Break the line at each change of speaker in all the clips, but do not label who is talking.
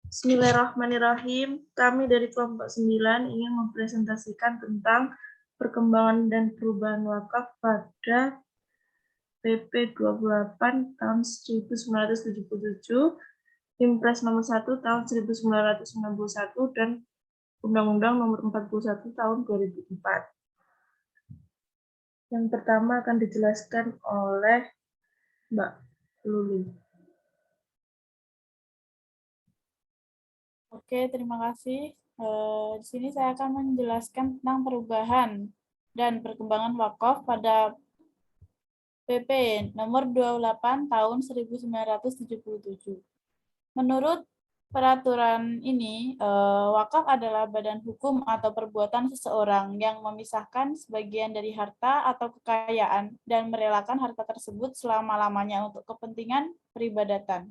Bismillahirrahmanirrahim. Kami dari kelompok 9 ingin mempresentasikan tentang perkembangan dan perubahan wakaf pada PP 28 tahun 1977, Impres nomor 1 tahun 1991, dan Undang-Undang nomor 41 tahun 2004. Yang pertama akan dijelaskan oleh Mbak Luli.
Oke, terima kasih. Di sini saya akan menjelaskan tentang perubahan dan perkembangan wakaf pada PP nomor 28 tahun 1977. Menurut peraturan ini, wakaf adalah badan hukum atau perbuatan seseorang yang memisahkan sebagian dari harta atau kekayaan dan merelakan harta tersebut selama-lamanya untuk kepentingan peribadatan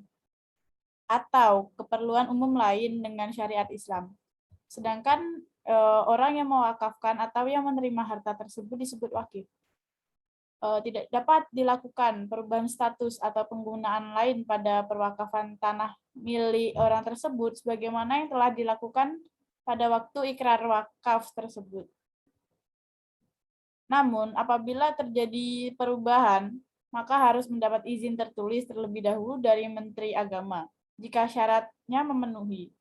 atau keperluan umum lain dengan syariat Islam. Sedangkan orang yang mewakafkan atau yang menerima harta tersebut disebut wakif. Tidak dapat dilakukan perubahan status atau penggunaan lain pada perwakafan tanah milik orang tersebut sebagaimana yang telah dilakukan pada waktu ikrar wakaf tersebut. Namun, apabila terjadi perubahan, maka harus mendapat izin tertulis terlebih dahulu dari Menteri Agama jika syaratnya memenuhi.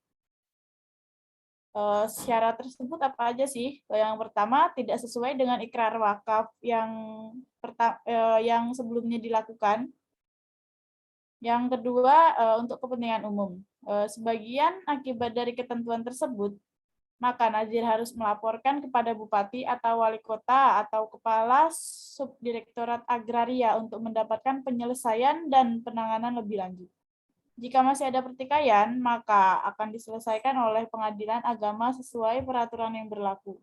Syarat tersebut apa aja sih? Yang pertama, tidak sesuai dengan ikrar wakaf yang sebelumnya dilakukan. Yang kedua, untuk kepentingan umum. Sebagian akibat dari ketentuan tersebut, maka nazir harus melaporkan kepada bupati atau wali kota atau kepala subdirektorat agraria untuk mendapatkan penyelesaian dan penanganan lebih lanjut. Jika masih ada pertikaian, maka akan diselesaikan oleh pengadilan agama sesuai peraturan yang berlaku.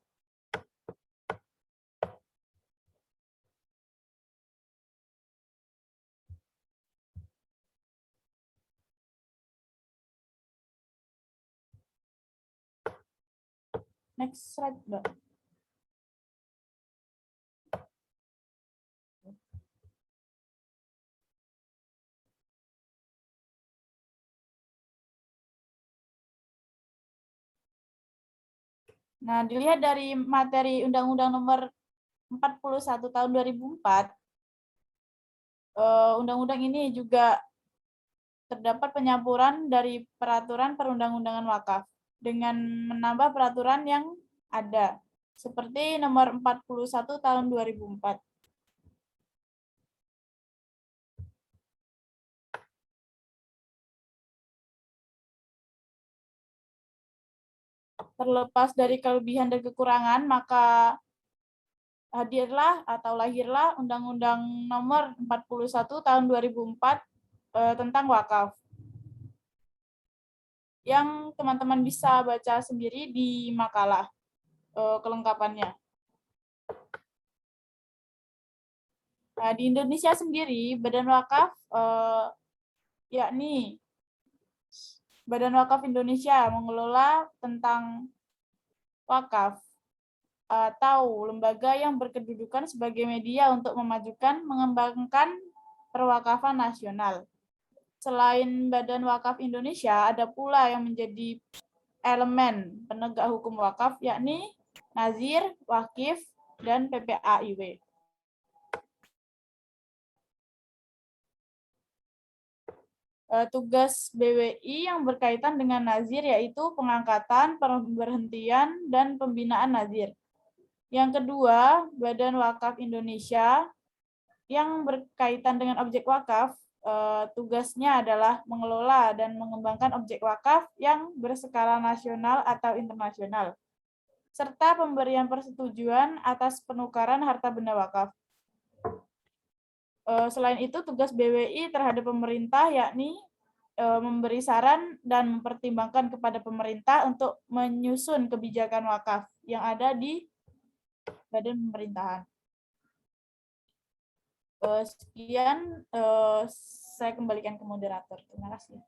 Next slide, Mbak. Nah, dilihat dari materi Undang-Undang Nomor 41 tahun 2004, Undang-Undang ini juga terdapat penyampuran dari peraturan perundang-undangan wakaf dengan menambah peraturan yang ada, seperti Nomor 41 tahun 2004. Terlepas dari kelebihan dan kekurangan, maka hadirlah atau lahirlah Undang-Undang Nomor 41 tahun 2004 tentang wakaf, yang teman-teman bisa baca sendiri di makalah kelengkapannya. Nah, di Indonesia sendiri, Badan Wakaf, yakni Badan Wakaf Indonesia mengelola tentang wakaf atau lembaga yang berkedudukan sebagai media untuk memajukan, mengembangkan perwakafan nasional. Selain Badan Wakaf Indonesia, ada pula yang menjadi elemen penegak hukum wakaf, yakni Nazir, Wakif, dan PPAIW. Tugas BWI yang berkaitan dengan nazir yaitu pengangkatan, pemberhentian, dan pembinaan nazir. Yang kedua, Badan Wakaf Indonesia yang berkaitan dengan objek wakaf, tugasnya adalah mengelola dan mengembangkan objek wakaf yang berskala nasional atau internasional, serta pemberian persetujuan atas penukaran harta benda wakaf. Selain itu, tugas BWI terhadap pemerintah yakni memberi saran dan mempertimbangkan kepada pemerintah untuk menyusun kebijakan wakaf yang ada di badan pemerintahan. Sekian, saya kembalikan ke moderator. Terima kasih.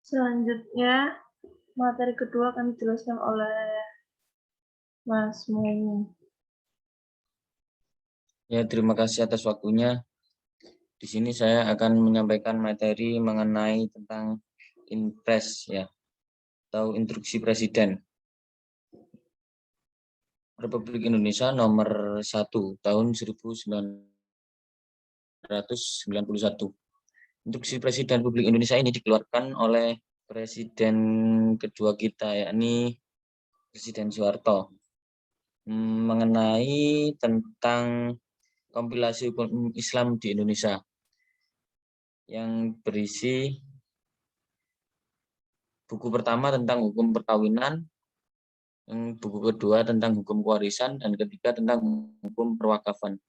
Selanjutnya, materi kedua akan dijelaskan oleh Mas Muin.
Ya, terima kasih atas waktunya. Di sini saya akan menyampaikan materi mengenai tentang Inpres ya, atau Instruksi Presiden Republik Indonesia nomor 1 tahun 1991. Instruksi Presiden Republik Indonesia ini dikeluarkan oleh Presiden kedua kita, yakni Presiden Soeharto, mengenai tentang kompilasi hukum Islam di Indonesia yang berisi buku pertama tentang hukum perkawinan, buku kedua tentang hukum pewarisan, dan ketiga tentang hukum perwakafan.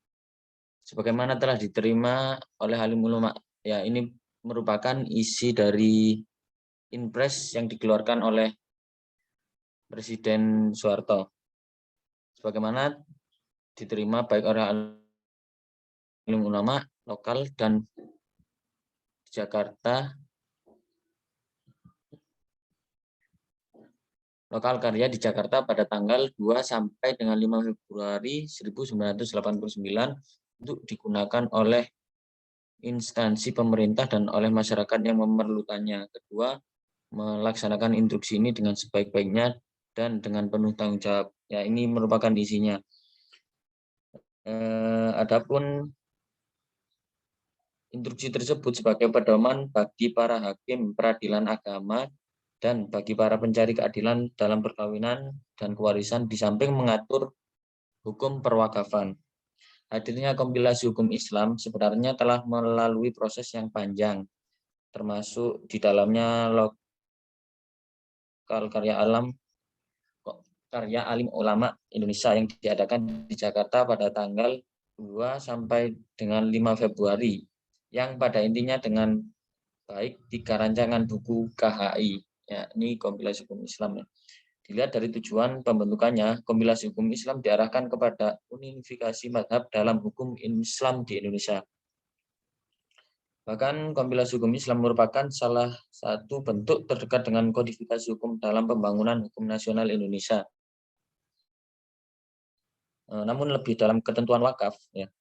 Sebagaimana telah diterima oleh alim ulama, ya ini merupakan isi dari Inpres yang dikeluarkan oleh Presiden Soeharto. Sebagaimana diterima baik oleh alim ulama lokal dan Jakarta, lokal karya di Jakarta pada tanggal 2 sampai dengan 5 Februari 1989 untuk digunakan oleh instansi pemerintah dan oleh masyarakat yang memerlukannya. Kedua, melaksanakan instruksi ini dengan sebaik-baiknya dan dengan penuh tanggung jawab. Ya, ini merupakan isinya. Adapun instruksi tersebut sebagai pedoman bagi para hakim peradilan agama dan bagi para pencari keadilan dalam perkawinan dan kewarisan, di samping mengatur hukum perwakafan. Hadirnya kompilasi hukum Islam sebenarnya telah melalui proses yang panjang, termasuk di dalamnya lokal karya alim ulama Indonesia yang diadakan di Jakarta pada tanggal 2 sampai dengan 5 Februari, yang pada intinya dengan baik 3 rancangan buku KHI, yakni kompilasi hukum Islam. Dilihat dari tujuan pembentukannya, kompilasi hukum Islam diarahkan kepada unifikasi mazhab dalam hukum Islam di Indonesia. Bahkan kompilasi hukum Islam merupakan salah satu bentuk terdekat dengan kodifikasi hukum dalam pembangunan hukum nasional Indonesia. Namun lebih dalam ketentuan wakaf, ya,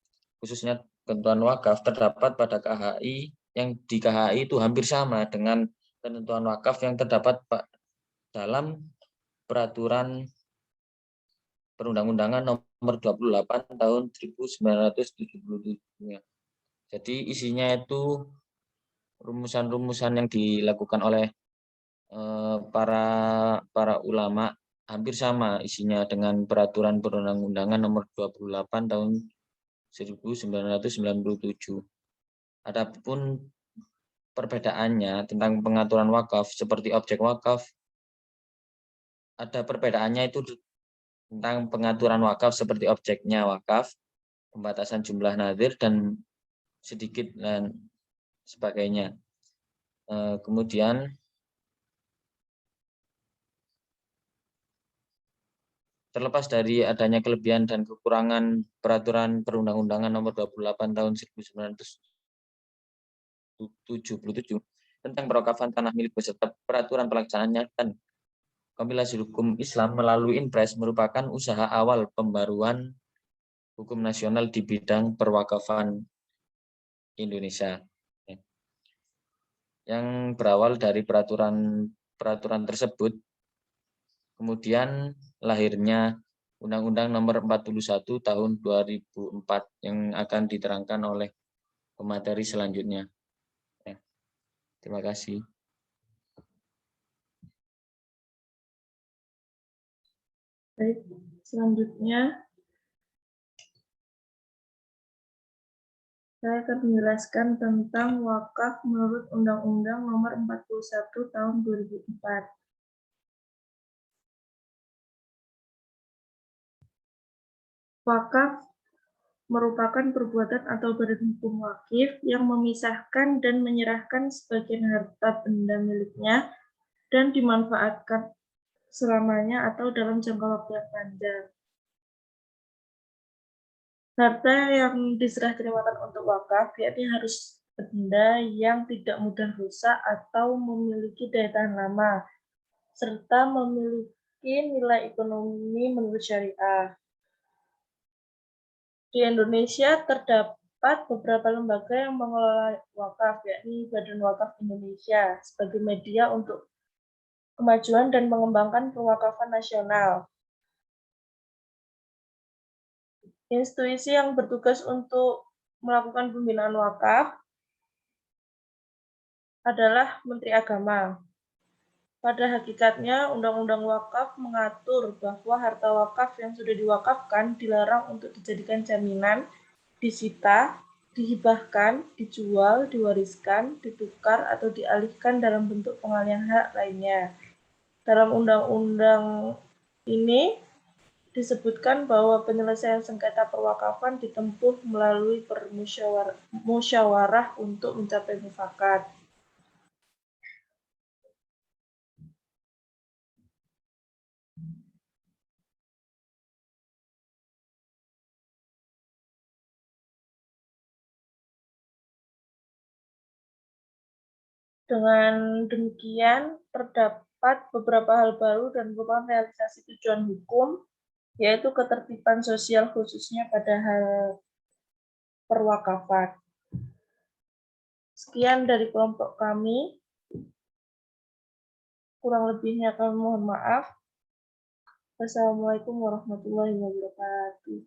khususnya ketentuan wakaf terdapat pada KHI, yang di KHI itu hampir sama dengan ketentuan wakaf yang terdapat dalam peraturan perundang-undangan nomor 28 tahun 1977. Jadi isinya itu rumusan-rumusan yang dilakukan oleh para ulama hampir sama isinya dengan peraturan perundang-undangan nomor 28 tahun 1997. Adapun perbedaannya tentang pengaturan wakaf seperti objek wakaf, ada perbedaannya itu tentang pengaturan wakaf seperti objeknya wakaf, pembatasan jumlah nadir, dan sedikit dan sebagainya. Kemudian terlepas dari adanya kelebihan dan kekurangan peraturan perundang-undangan nomor 28 tahun 1977 tentang perwakafan tanah milik beserta peraturan pelaksanaannya, dan kompilasi hukum Islam melalui Inpres merupakan usaha awal pembaruan hukum nasional di bidang perwakafan Indonesia, yang berawal dari peraturan tersebut. Kemudian lahirnya Undang-Undang Nomor 41 Tahun 2004 yang akan diterangkan oleh pemateri selanjutnya. Terima kasih.
Baik, selanjutnya saya akan menjelaskan tentang wakaf menurut Undang-Undang Nomor 41 Tahun 2004. Wakaf merupakan perbuatan atau badan hukum wakif yang memisahkan dan menyerahkan sebagian harta benda miliknya dan dimanfaatkan selamanya atau dalam jangka waktu yang panjang. Harta yang diserah terimakan untuk wakaf yakni harus benda yang tidak mudah rusak atau memiliki daya tahan lama, serta memiliki nilai ekonomi menurut syariah. Di Indonesia terdapat Terdapat beberapa lembaga yang mengelola wakaf, yakni Badan Wakaf Indonesia, sebagai media untuk kemajuan dan mengembangkan perwakafan nasional. Institusi yang bertugas untuk melakukan pembinaan wakaf adalah Menteri Agama. Pada hakikatnya, Undang-Undang Wakaf mengatur bahwa harta wakaf yang sudah diwakafkan dilarang untuk dijadikan jaminan, disita, dihibahkan, dijual, diwariskan, ditukar, atau dialihkan dalam bentuk pengalihan hak lainnya. Dalam undang-undang ini disebutkan bahwa penyelesaian sengketa perwakafan ditempuh melalui musyawarah untuk mencapai mufakat. Dengan demikian, terdapat beberapa hal baru dan merupakan realisasi tujuan hukum, yaitu ketertiban sosial khususnya pada hal perwakafan. Sekian dari kelompok kami. Kurang lebihnya kami mohon maaf. Wassalamualaikum warahmatullahi wabarakatuh.